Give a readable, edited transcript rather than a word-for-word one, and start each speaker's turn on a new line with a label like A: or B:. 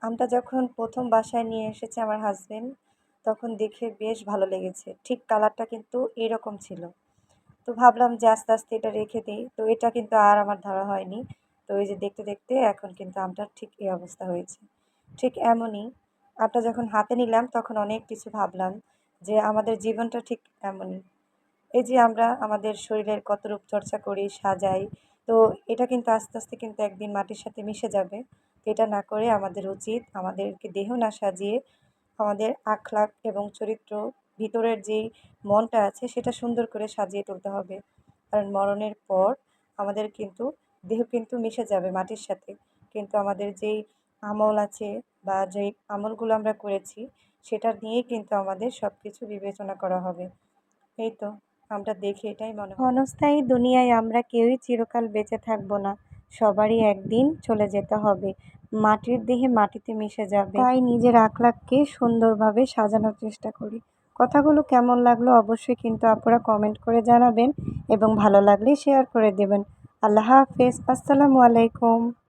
A: আমটা যখন প্রথম বাসায় নিয়ে এসেছে আমার হাসবেন্ড, তখন দেখে বেশ ভালো লেগেছে। ঠিক কালারটা কিন্তু এরকম ছিল। তো ভাবলাম যে আস্তে, আস্তে এটা রেখে দেই। তো এটা কিন্তু আর আমার ধরা হয়নি। তো এই যে দেখতে, দেখতে এখন কিন্তু আমটার ঠিক এই অবস্থা হয়েছে। ঠিক এমনই আমটা যখন হাতে নিলাম তখন অনেক কিছু ভাবলাম যে আমাদের জীবনটা ঠিক এমনই। এই যে আমরা আমাদের শরীরের কত রূপচর্চা করি, সাজাই। তো এটা কিন্তু আস্তে, আস্তে কিন্তু একদিন মাটির সাথে মিশে যাবে। তো এটা না করে আমাদের উচিত আমাদেরকে দেহ না সাজিয়ে আমাদের আখলাক এবং চরিত্র, ভিতরের যেই মনটা আছে সেটা সুন্দর করে সাজিয়ে তুলতে হবে। কারণ মরণের পর আমাদের কিন্তু দেহ কিন্তু মিশে যাবে মাটির সাথে। কিন্তু আমাদের যেই আমল আছে বা যেই আমলগুলো আমরা করেছি সেটা নিয়েই কিন্তু আমাদের সবকিছু বিবেচনা করা হবে। এই তো আমরা দেখে এটাই মনে হয়। ক্ষণস্থায়ী দুনিয়ায় আমরা কেউই চিরকাল বেঁচে থাকবো না। সবারই একদিন চলে যেতে হবে। মাটির দেহে মাটিতে মিশে যাবে। তাই নিজের আখলাককে সুন্দরভাবে সাজানোর চেষ্টা করি। কথাগুলো কেমন লাগলো অবশ্যই কিন্তু আপনারা কমেন্ট করে জানাবেন এবং ভালো লাগলে শেয়ার করে দেবেন। আল্লাহ হাফেজ। আসসালামু আলাইকুম।